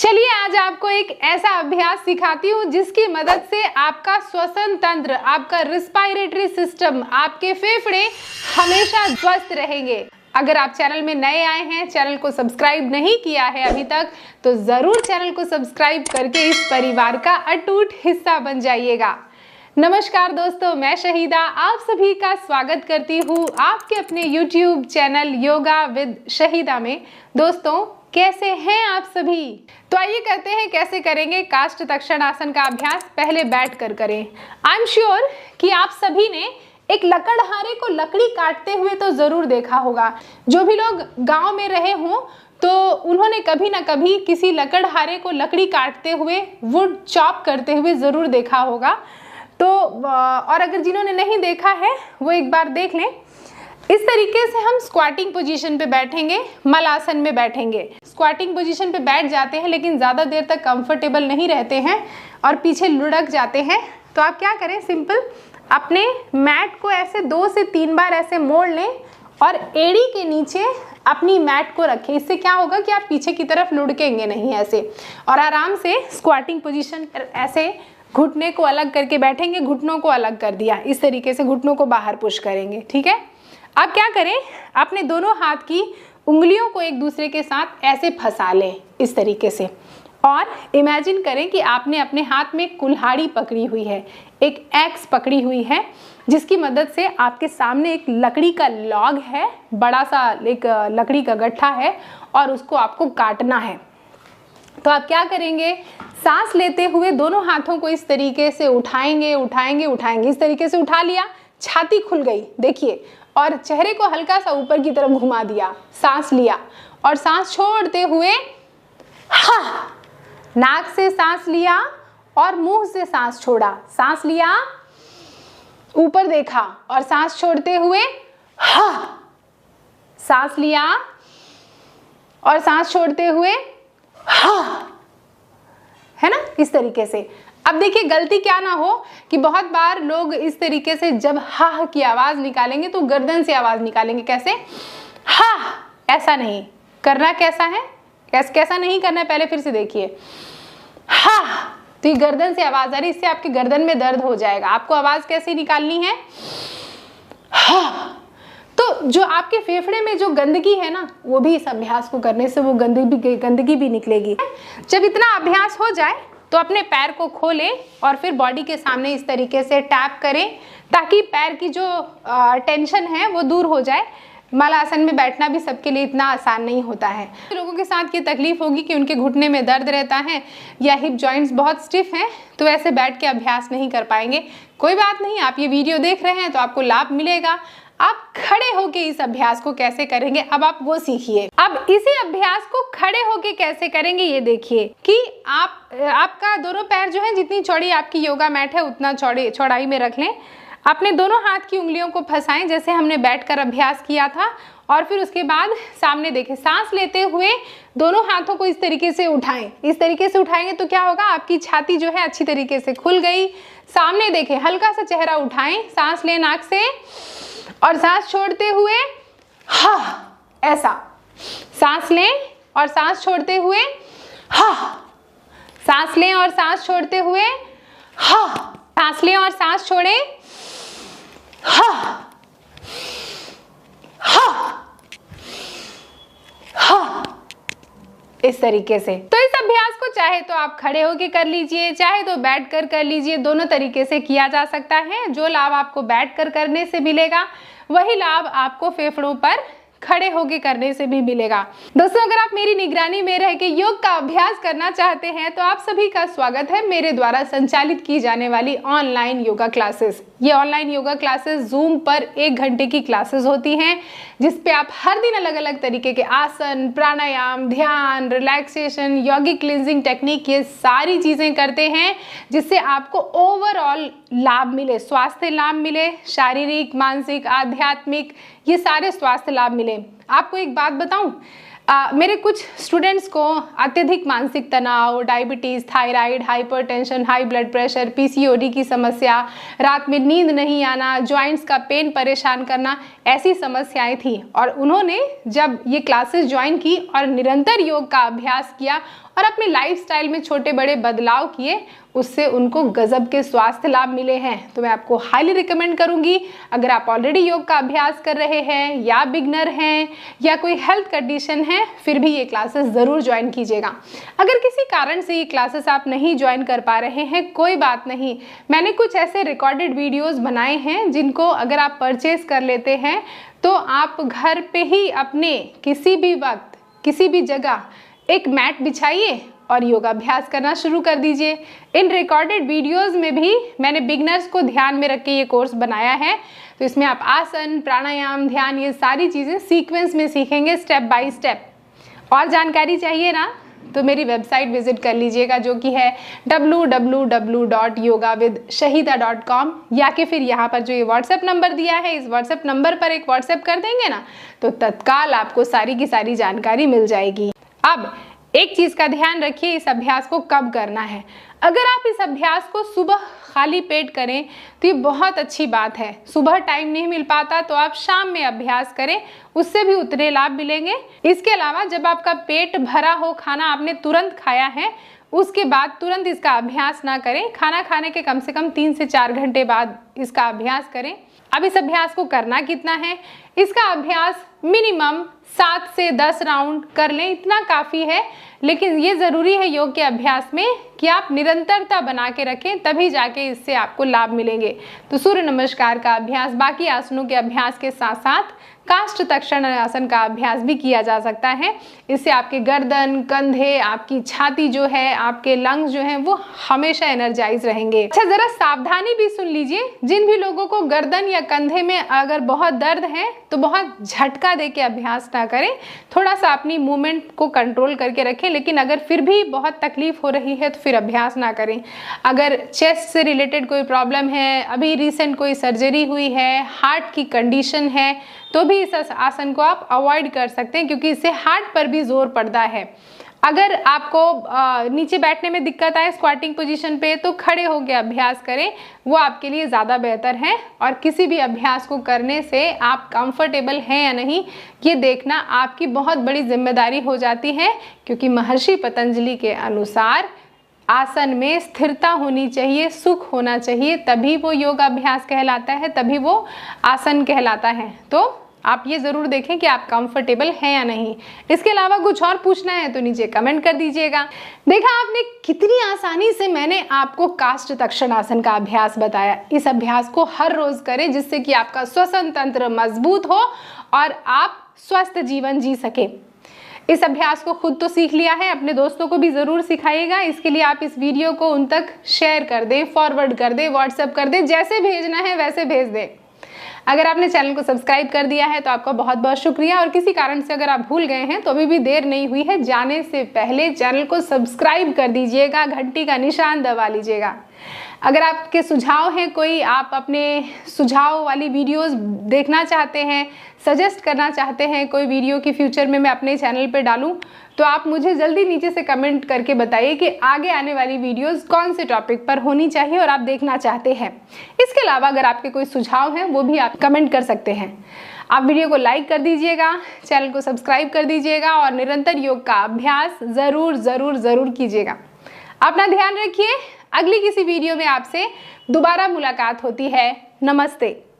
चलिए आज आपको एक ऐसा अभ्यास सिखाती हूँ जिसकी मदद से आपका श्वसन तंत्र, आपका रिस्पायरेटरी सिस्टम, आपके फेफड़े हमेशा स्वस्थ रहेंगे। अगर आप चैनल में नए आए हैं, चैनल को सब्सक्राइब नहीं किया है अभी तक, तो जरूर चैनल को सब्सक्राइब करके इस परिवार का अटूट हिस्सा बन जाइएगा। नमस्कार दोस्तों, मैं शहीदा आप सभी का स्वागत करती हूँ आपके अपने YouTube channel yoga with Shahida में। दोस्तों कैसे हैं आप सभी? तो आइए करते हैं कैसे करेंगे काष्ठ तक्षणासन का अभ्यास। पहले बैठ कर करें। आई एम श्योर कि आप सभी ने एक लकड़हारे को लकड़ी काटते हुए तो जरूर देखा होगा। जो भी लोग गांव में रहे हों तो उन्होंने कभी ना कभी किसी लकड़हारे को लकड़ी काटते हुए, वुड चॉप करते हुए जरूर देखा होगा। तो और अगर जिन्होंने नहीं देखा है वो एक बार देख लें। इस तरीके से हम स्क्वाटिंग पोजीशन पे बैठेंगे, मल आसन में बैठेंगे। स्क्वाटिंग पोजीशन पे बैठ जाते हैं लेकिन ज़्यादा देर तक कंफर्टेबल नहीं रहते हैं और पीछे लुढ़क जाते हैं, तो आप क्या करें, सिंपल अपने मैट को ऐसे 2 से 3 बार ऐसे मोड़ लें और एड़ी के नीचे अपनी मैट को रखें। इससे क्या होगा कि आप पीछे की तरफ लुढ़केंगे नहीं ऐसे, और आराम से स्क्वाटिंग पोजीशन पर ऐसे घुटने को अलग करके बैठेंगे। घुटनों को अलग कर दिया, इस तरीके से घुटनों को बाहर पुश करेंगे। ठीक है, अब क्या करें, अपने दोनों हाथ की उंगलियों को एक दूसरे के साथ ऐसे फंसा लें इस तरीके से, और इमेजिन करें कि आपने अपने हाथ में कुल्हाड़ी पकड़ी हुई है, एक एक्स पकड़ी हुई है, जिसकी मदद से आपके सामने एक लकड़ी का लॉग है, बड़ा सा एक लकड़ी का गट्ठा है और उसको आपको काटना है। तो आप क्या करेंगे, सांस लेते हुए दोनों हाथों को इस तरीके से उठाएंगे उठाएंगे उठाएंगे। इस तरीके से उठा लिया, छाती खुल गई देखिए, और चेहरे को हल्का सा ऊपर की तरफ घुमा दिया, सांस लिया और सांस छोड़ते हुए हा, नाक से सांस लिया और मुंह से सांस छोड़ा। सांस लिया, ऊपर देखा और सांस छोड़ते हुए हा, सांस लिया और सांस छोड़ते हुए हा, है ना, इस तरीके से। अब देखिए गलती क्या ना हो कि बहुत बार लोग इस तरीके से जब हा की आवाज निकालेंगे तो गर्दन से आवाज निकालेंगे। कैसे? हा, ऐसा नहीं करना। कैसा है, कैसा नहीं करना है, पहले फिर से देखिए। हा, तो ये गर्दन से आवाज आ रही, इससे आपके गर्दन में दर्द हो जाएगा। आपको आवाज कैसे निकालनी है? हा। तो जो आपके फेफड़े में जो गंदगी है ना, वो भी इस अभ्यास को करने से वो गंदगी भी निकलेगी। जब इतना अभ्यास हो जाए तो अपने पैर को खोलें और फिर बॉडी के सामने इस तरीके से टैप करें, ताकि पैर की जो टेंशन है वो दूर हो जाए। मल आसन में बैठना भी सबके लिए इतना आसान नहीं होता है। लोगों के साथ ये तकलीफ होगी कि उनके घुटने में दर्द रहता है या हिप जॉइंट्स बहुत स्टिफ हैं, तो ऐसे बैठ के अभ्यास नहीं कर पाएंगे। कोई बात नहीं, आप ये वीडियो देख रहे हैं तो आपको लाभ मिलेगा। आप खड़े होके इस अभ्यास को कैसे करेंगे, अब आप वो सीखिए। अब इसी अभ्यास को खड़े होके कैसे करेंगे ये देखिए कि आपका दोनों पैर जो है, जितनी चौड़ी आपकी योगा मैट है उतना चौड़ाई में रख लें। अपने दोनों हाथ की उंगलियों को फंसाएं जैसे हमने बैठकर अभ्यास किया था, और फिर उसके बाद सामने देखें। सांस लेते हुए दोनों हाथों को इस तरीके से उठाएं। इस तरीके से उठाएंगे तो क्या होगा, आपकी छाती जो है अच्छी तरीके से खुल गई। सामने देखें, हल्का सा चेहरा उठाएं, सांस लें नाक से और सांस छोड़ते हुए हा, ऐसा सांस लें और सांस छोड़ते हुए हा, सांस लें और सांस छोड़ते हुए हा, सांस लें और सांस छोड़ें हा, हा, हा, इस तरीके से। तो इस अभ्यास को चाहे तो आप खड़े होके कर लीजिए, चाहे तो बैठकर कर लीजिए, दोनों तरीके से किया जा सकता है। जो लाभ आपको बैठकर करने से मिलेगा वही लाभ आपको फेफड़ों पर खड़े होके करने से भी मिलेगा। दोस्तों, अगर आप मेरी निगरानी में रह के योग का अभ्यास करना चाहते हैं तो आप सभी का स्वागत है मेरे द्वारा संचालित की जाने वाली ऑनलाइन योगा क्लासेस। ये ऑनलाइन योगा क्लासेस जूम पर 1 घंटे की क्लासेस होती हैं, जिसपे आप हर दिन अलग अलग तरीके के आसन, प्राणायाम, ध्यान, रिलैक्सेशन, यौगिक क्लींजिंग टेक्निक, ये सारी चीजें करते हैं, जिससे आपको ओवरऑल लाभ मिले, स्वास्थ्य लाभ मिले, शारीरिक, मानसिक, आध्यात्मिक, ये सारे स्वास्थ्य लाभ मिले। आपको एक बात बताऊं, मेरे कुछ स्टूडेंट्स को अत्यधिक मानसिक तनाव, diabetes, thyroid, hypertension, high blood pressure, PCOD की समस्या, रात में नींद नहीं आना, जॉइंट्स का पेन परेशान करना, ऐसी समस्याएं थी। और उन्होंने जब ये क्लासेस ज्वाइन की और निरंतर योग का अभ्यास किया और अपने लाइफस्टाइल में छोटे बड़े बदलाव किए, उससे उनको गजब के स्वास्थ्य लाभ मिले हैं। तो मैं आपको हाईली रिकमेंड करूंगी, अगर आप ऑलरेडी योग का अभ्यास कर रहे हैं या बिगनर हैं या कोई हेल्थ कंडीशन है, फिर भी ये क्लासेस ज़रूर ज्वाइन कीजिएगा। अगर किसी कारण से ये क्लासेस आप नहीं ज्वाइन कर पा रहे हैं, कोई बात नहीं, मैंने कुछ ऐसे रिकॉर्डेड वीडियोज़ बनाए हैं जिनको अगर आप परचेज कर लेते हैं तो आप घर पे ही अपने किसी भी वक्त किसी भी जगह एक मैट बिछाइए और योगाभ्यास करना शुरू कर दीजिए। इन रिकॉर्डेड वीडियोस में भी मैंने बिगनर्स को ध्यान में रख के ये कोर्स बनाया है, तो इसमें आप आसन, प्राणायाम, ध्यान, ये सारी चीज़ें सीक्वेंस में सीखेंगे स्टेप बाय स्टेप। और जानकारी चाहिए ना, तो मेरी वेबसाइट विजिट कर लीजिएगा जो कि है www.yogawithshahida.com, या कि फिर यहाँ पर जो ये व्हाट्सएप नंबर दिया है, इस व्हाट्सएप नंबर पर एक व्हाट्सएप कर देंगे ना, तो तत्काल आपको सारी की सारी जानकारी मिल जाएगी। अब एक चीज़ का ध्यान रखिए, इस अभ्यास को कब करना है। अगर आप इस अभ्यास को सुबह खाली पेट करें तो ये बहुत अच्छी बात है। सुबह टाइम नहीं मिल पाता तो आप शाम में अभ्यास करें, उससे भी उतने लाभ मिलेंगे। इसके अलावा जब आपका पेट भरा हो, खाना आपने तुरंत खाया है, उसके बाद तुरंत इसका अभ्यास ना करें। खाना खाने के कम से कम 3 से 4 घंटे बाद इसका अभ्यास करें। अब इस अभ्यास को करना कितना है, इसका अभ्यास मिनिमम 7 से 10 राउंड कर लें, इतना काफ़ी है। लेकिन ये ज़रूरी है योग के अभ्यास में कि आप निरंतरता बना के रखें, तभी जाके इससे आपको लाभ मिलेंगे। तो सूर्य नमस्कार का अभ्यास, बाकी आसनों के अभ्यास के साथ साथ काष्ठ तक्षण आसन का अभ्यास भी किया जा सकता है। इससे आपके गर्दन, कंधे, आपकी छाती जो है, आपके लंग्स जो हैं, वो हमेशा एनर्जाइज रहेंगे। अच्छा, ज़रा सावधानी भी सुन लीजिए, जिन भी लोगों को गर्दन या कंधे में अगर बहुत दर्द है तो बहुत झटका दे के अभ्यास ना करें, थोड़ा सा अपनी मूवमेंट को कंट्रोल करके रखें। लेकिन अगर फिर भी बहुत तकलीफ हो रही है तो फिर अभ्यास ना करें। अगर चेस्ट से रिलेटेड कोई प्रॉब्लम है, अभी रिसेंट कोई सर्जरी हुई है, हार्ट की कंडीशन है, तो भी इस आसन को आप अवॉइड कर सकते हैं, क्योंकि इससे हार्ट पर भी जोर पड़ता है। अगर आपको नीचे बैठने में दिक्कत आए स्क्वाटिंग पोजीशन पे, तो खड़े होकर अभ्यास करें, वो आपके लिए ज़्यादा बेहतर है। और किसी भी अभ्यास को करने से आप कंफर्टेबल हैं या नहीं, ये देखना आपकी बहुत बड़ी जिम्मेदारी हो जाती है, क्योंकि महर्षि पतंजलि के अनुसार आसन में स्थिरता होनी चाहिए, सुख होना चाहिए, तभी वो योगाभ्यास कहलाता है, तभी वो आसन कहलाता है। तो आप ये ज़रूर देखें कि आप कंफर्टेबल हैं या नहीं। इसके अलावा कुछ और पूछना है तो नीचे कमेंट कर दीजिएगा। देखा आपने कितनी आसानी से मैंने आपको काष्ठ तक्षण आसन का अभ्यास बताया। इस अभ्यास को हर रोज़ करें, जिससे कि आपका श्वसन तंत्र मजबूत हो और आप स्वस्थ जीवन जी सके। इस अभ्यास को खुद तो सीख लिया है, अपने दोस्तों को भी ज़रूर सिखाइएगा। इसके लिए आप इस वीडियो को उन तक शेयर कर दें, फॉरवर्ड कर दें, व्हाट्सएप कर दें, जैसे भेजना है वैसे भेज दें। अगर आपने चैनल को सब्सक्राइब कर दिया है तो आपका बहुत बहुत शुक्रिया। और किसी कारण से अगर आप भूल गए हैं तो अभी भी देर नहीं हुई है, जाने से पहले चैनल को सब्सक्राइब कर दीजिएगा, घंटी का निशान दबा लीजिएगा। अगर आपके सुझाव हैं कोई, आप अपने सुझाव वाली वीडियोस देखना चाहते हैं, सजेस्ट करना चाहते हैं कोई वीडियो की फ्यूचर में मैं अपने चैनल पे डालूं, तो आप मुझे जल्दी नीचे से कमेंट करके बताइए कि आगे आने वाली वीडियोस कौन से टॉपिक पर होनी चाहिए और आप देखना चाहते हैं। इसके अलावा अगर आपके कोई सुझाव हैं वो भी आप कमेंट कर सकते हैं। आप वीडियो को लाइक कर दीजिएगा, चैनल को सब्सक्राइब कर दीजिएगा और निरंतर योग का अभ्यास ज़रूर ज़रूर ज़रूर कीजिएगा। अपना ध्यान रखिए। अगली किसी वीडियो में आपसे दोबारा मुलाकात होती है। नमस्ते।